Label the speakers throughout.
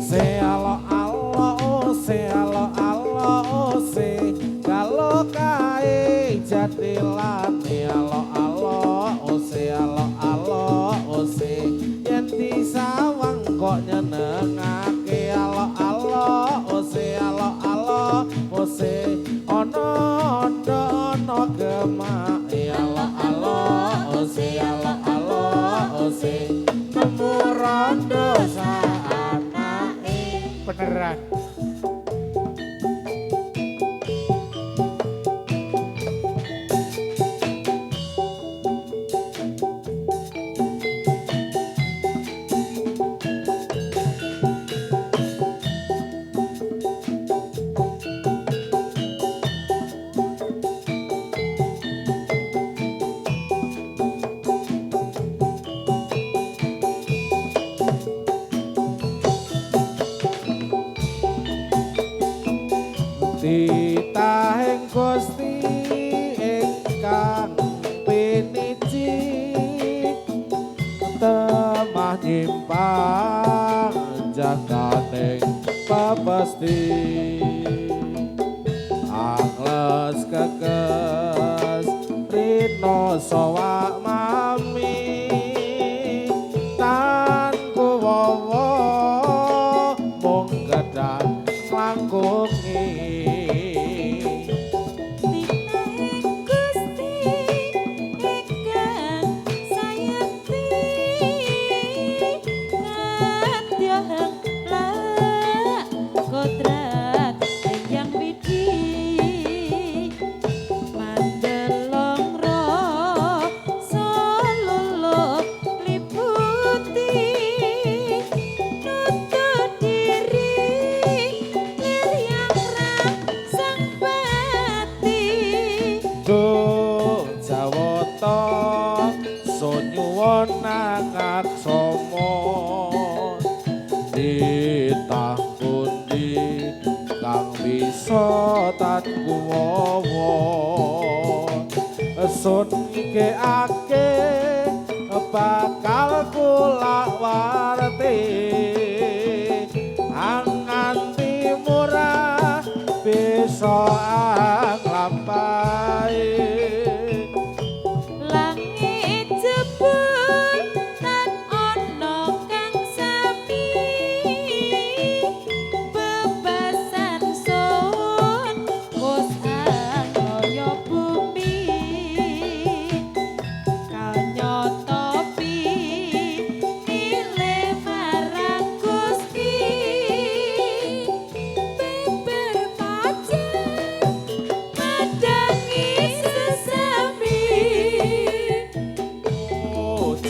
Speaker 1: Se alo alo se alo alo se kalau kae jadilan alo alo se alo se yen disawang kok nyenengake alo se alo se ono ondo ono gemak alo se alo se nemu rondo saanake
Speaker 2: beneran.
Speaker 1: Titahing Gusti ingkang piniji temah nyimpang jaganing pepesti angles kekes rino sowak mami tan kuwowo mung gedang langkungi Aksomo ditah pundi kang bisa tan kuwowo sun ngikeake bakal kula warti nganti murah bisa nglampahi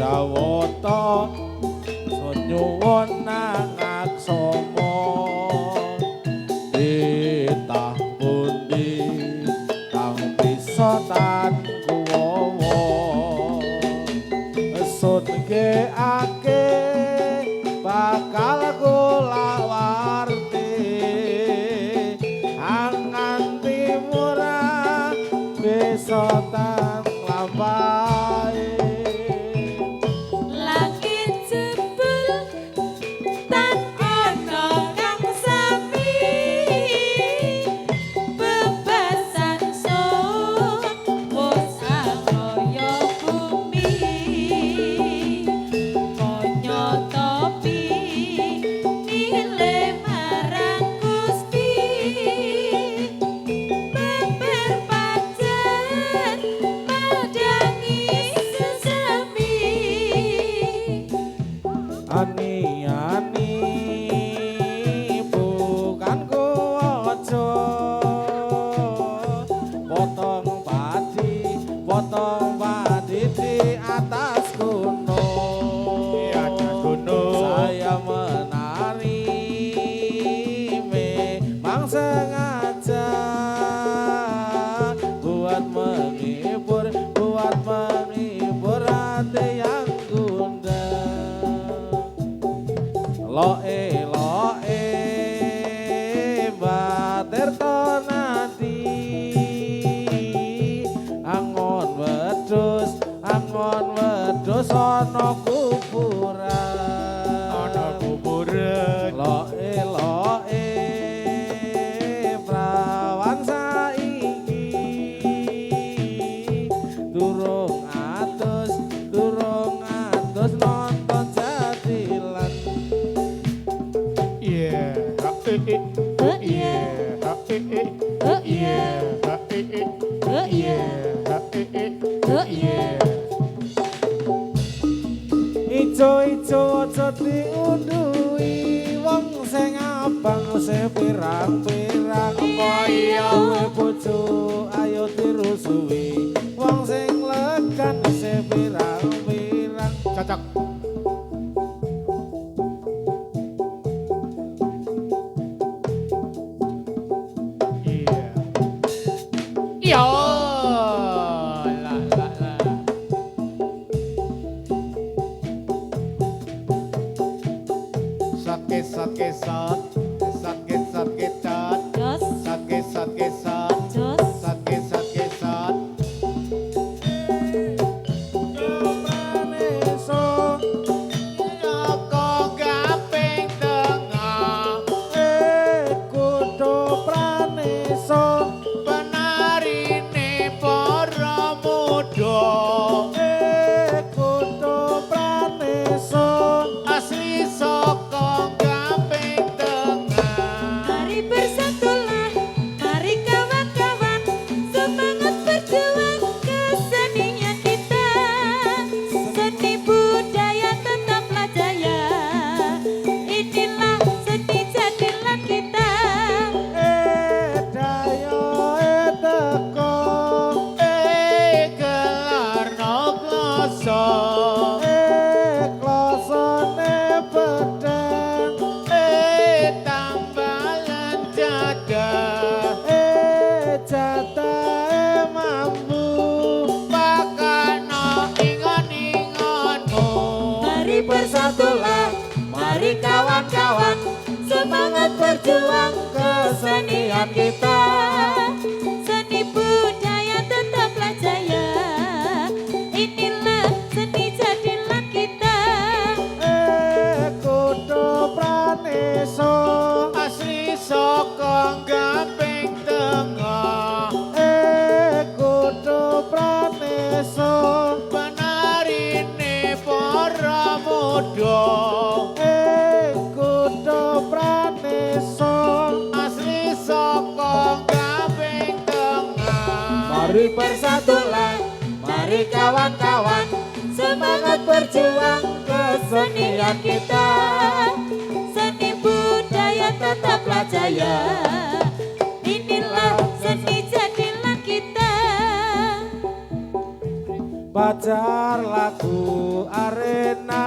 Speaker 1: Jawata nyuwun nang aksomo ditah pundi kang bisa tan kuwowo sun geake bakal kula warti nganti murah bisa tan lampahi ani-ani bukan kuojo potong padi di atas gunung saya menari memang sengaja buat menghibur hati yang loe batir tonadi angon wedhus ana kuburan Ijo-ijo aja diundui wong sing abang sepirang-pirang duwe bojo ayo dirusui wong sing legan sepirang-pirang
Speaker 2: cocok. Yo la la la. Sakit sakit sat, sakit sakit cat, sakit sakit sat, sakit sakit sat.
Speaker 1: Maneso
Speaker 2: Kok gaping tengah,
Speaker 1: kudu praneso
Speaker 2: penarine para muda.
Speaker 1: kudu praneso
Speaker 2: Asli saka gaping tengah.
Speaker 3: Mari bersatulah, mari kawan-kawan, semangat berjuang kesenian kita. Seni budaya tetaplah jaya, inilah seni jadilan kita.
Speaker 1: dayo teko
Speaker 2: Gelarno kloso,
Speaker 1: klosone pedang
Speaker 2: tambalan jadah.
Speaker 1: jatahe mambu
Speaker 2: Pakano ingon-ingonmu.
Speaker 3: Mari bersatulah, mari kawan-kawan, semangat berjuang kesenian kita. Seni budaya tetaplah jaya, inilah seni jadilan kita.
Speaker 1: kudu praneso
Speaker 2: Asli saka gaping tengah.
Speaker 1: kudu praneso
Speaker 2: Penarine para muda.
Speaker 1: kudu praneso
Speaker 2: Asli saka gaping tengah.
Speaker 1: mari bersatulah
Speaker 3: Mari kawan-kawan, semangat berjuang kesenian kita. Seni budaya tetaplah jaya, inilah seni jadilan kita.
Speaker 1: pacar lagu arena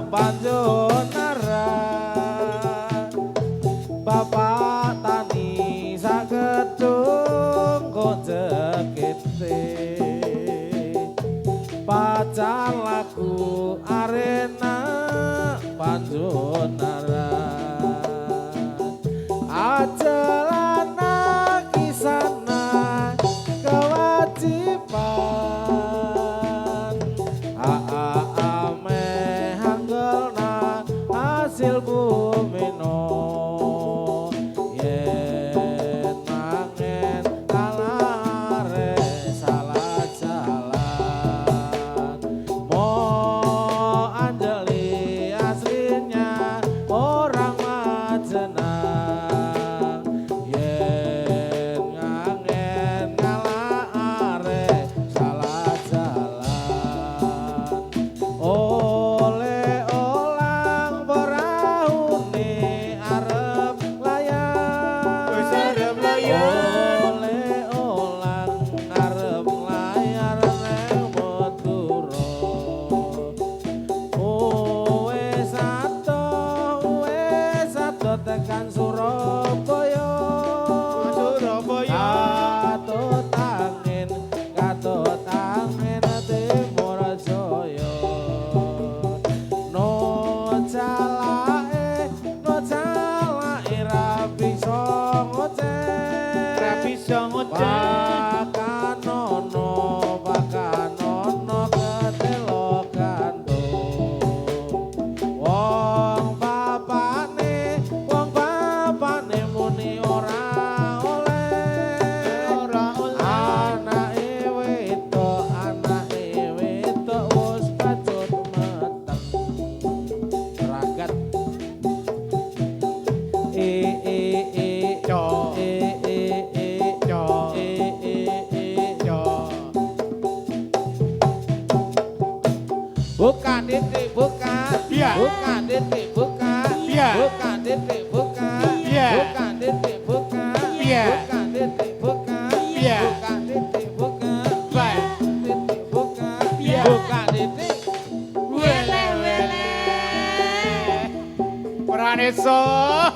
Speaker 1: Banjonara Bapak Tani sagedung konjekite pacar lagu arena Banjonara ajalana kisana kewajiban ame hanggelna hasil bumino yen mangen kalare salah jalan mo anjeli aslinya orang majenang yen ngangen ngalare salah jalan oleh olang berahune arep layar
Speaker 2: Wis arep layar.
Speaker 1: oleh olang arep layar neng Madura wes ato tekan Surabaya
Speaker 2: Surabaya.
Speaker 1: katut angin timur jaya no jalake ra bisa ngoceh
Speaker 2: Ra bisa ngoceh.
Speaker 1: Pakanono ketelo gandum wong bapane muni ora oleh anake wedok wis pacut meteng ragat titik buka.
Speaker 2: Iya.
Speaker 1: Buka titik buka.
Speaker 2: Iya.
Speaker 1: Buka titik buka.
Speaker 2: Iya.
Speaker 1: Buka titik buka.
Speaker 2: Iya.
Speaker 1: Buka titik buka.
Speaker 2: Baik.
Speaker 1: Titik buka.
Speaker 2: Iya.
Speaker 1: Buka titik.
Speaker 3: Wele wele.
Speaker 2: Praneso,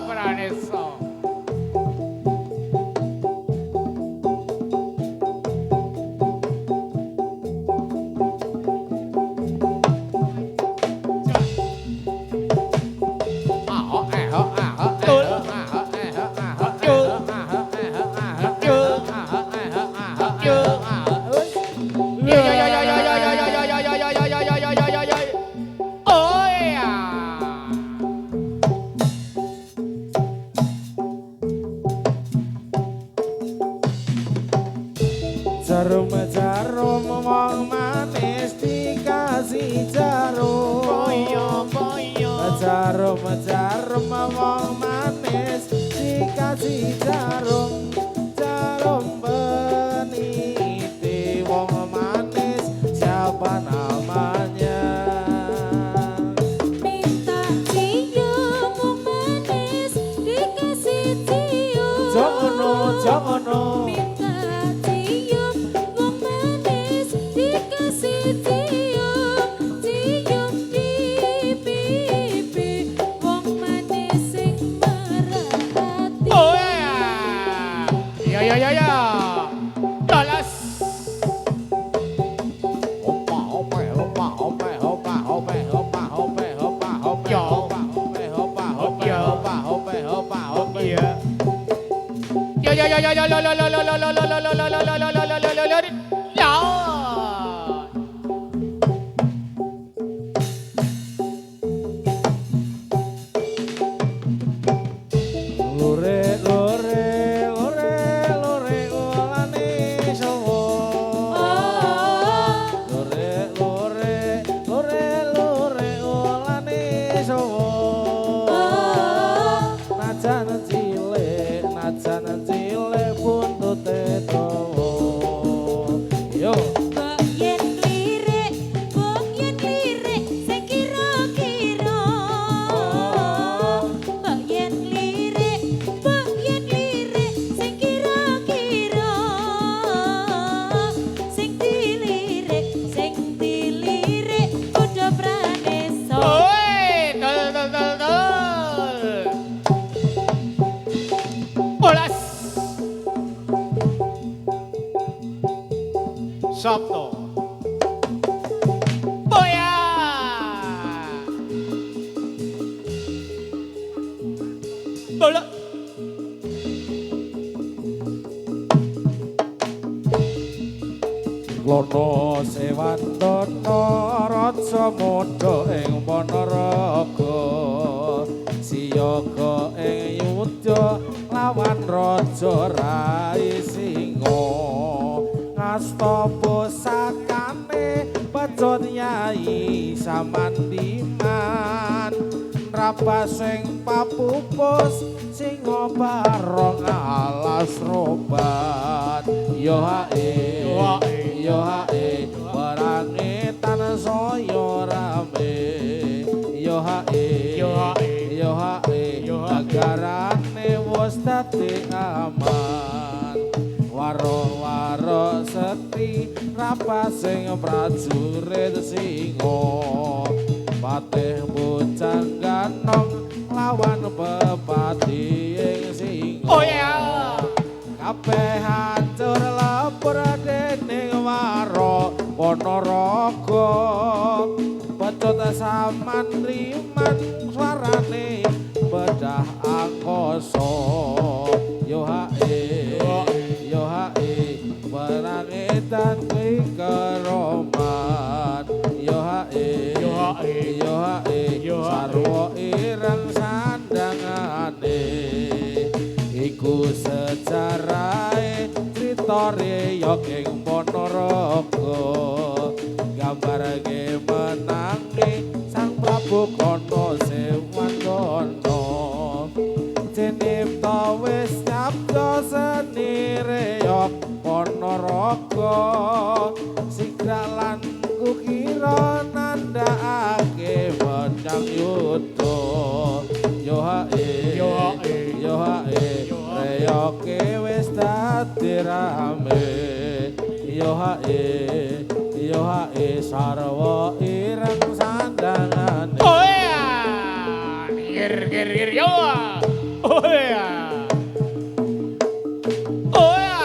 Speaker 2: Praneso. Oh ya.
Speaker 1: Jarum-jarum wong manis dikasih jarum.
Speaker 2: Boyo, boyo.
Speaker 1: Jarum-jarum wong manis dikasih jarum. Jarum peniti wong manis siapa namanya?
Speaker 3: Minta cium manis dikasih cium.
Speaker 1: Jono.
Speaker 3: Minta cium wong manis dikasih cium. Cium di pipi wong manis sing merhati.
Speaker 2: Oh ya. Ya. Dalas. Iya. Ya.
Speaker 1: Olane sowo. Lore olane sowo. Najan cilik buntute dawa. Yo.
Speaker 3: Mbok yen lirik sing kira-kira. Mbok yen lirik sing kira-kira. Sing dilirik kudu praneso.
Speaker 2: Oi, dol. Bolas. Sabto. Boya. Bola.
Speaker 1: Lono sewandana raja mudha ing Panaraga. Siyaga ing yudha lawan raja Rai Singa. Ngasta pusakane pecut Nyai Samandiman. Rabas sing papupus singa barong alas roban. Yo hae. Yo hae warange tan saya rame. Yo hae agarane wis dadi aman. Waro-waro sekti rapas sing prajurit singa. Patih bocang ganong lawan bepati ing singa.
Speaker 2: Oh ya.
Speaker 1: Kabeh hancur lebur dening waro Panaraga. Pecut Samandiman swarane bedah angkasa. Yo hae perange dan keroman. Yo hae sarwa ireng sandangane. Iku sejarahe crita reyok ing Panaraga. Gambarke menangi Sang Prabu Kana Sewandana. Cinipta wis nyabda seni reyok Panaraga. Sigralan kukira nandhakake menyang yudha. irame yo hae sarwa ireng sandangane
Speaker 2: Oh ya, gir yo. Oh ya. Oh ya.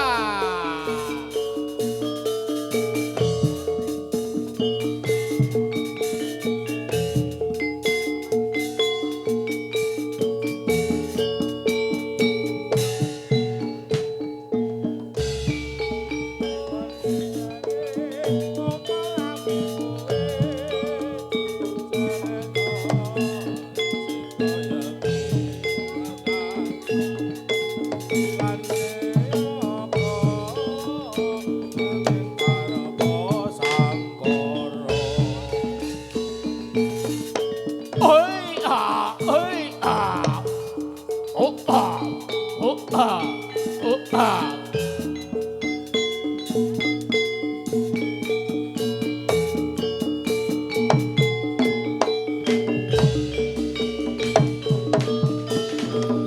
Speaker 2: Ôi à, ôi à. Opa, opa, opa.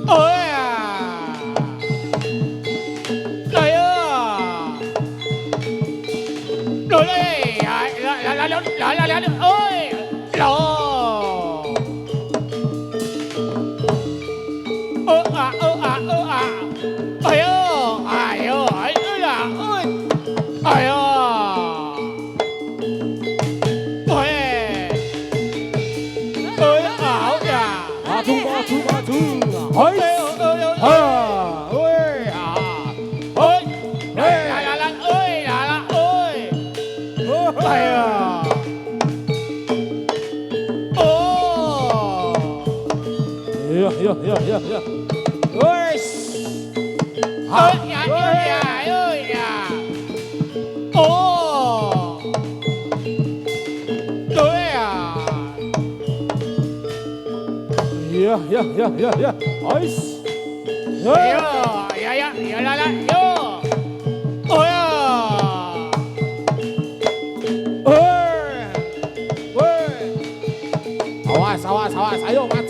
Speaker 2: Ôi à. Đây à. Rồi đây, ôi, lò. Ôi ơ, ai ơ, ai ơi à, ơi. Ai ơ. Ôi. Ôi ảo kìa.
Speaker 1: 마주
Speaker 2: Ôi
Speaker 1: 어이
Speaker 2: ơi ơi
Speaker 1: 아
Speaker 2: ơi à. Ôi. Là ơi là ơi. Ai à. Ô.
Speaker 1: 야야야야야 어이씨
Speaker 2: Ơi dạ ơi dạ. Ô. Ơi à.
Speaker 1: 야야야야야 어이씨
Speaker 2: Yo, ya la yo. Ôi à.
Speaker 1: 어이 어이 사와 사요 마주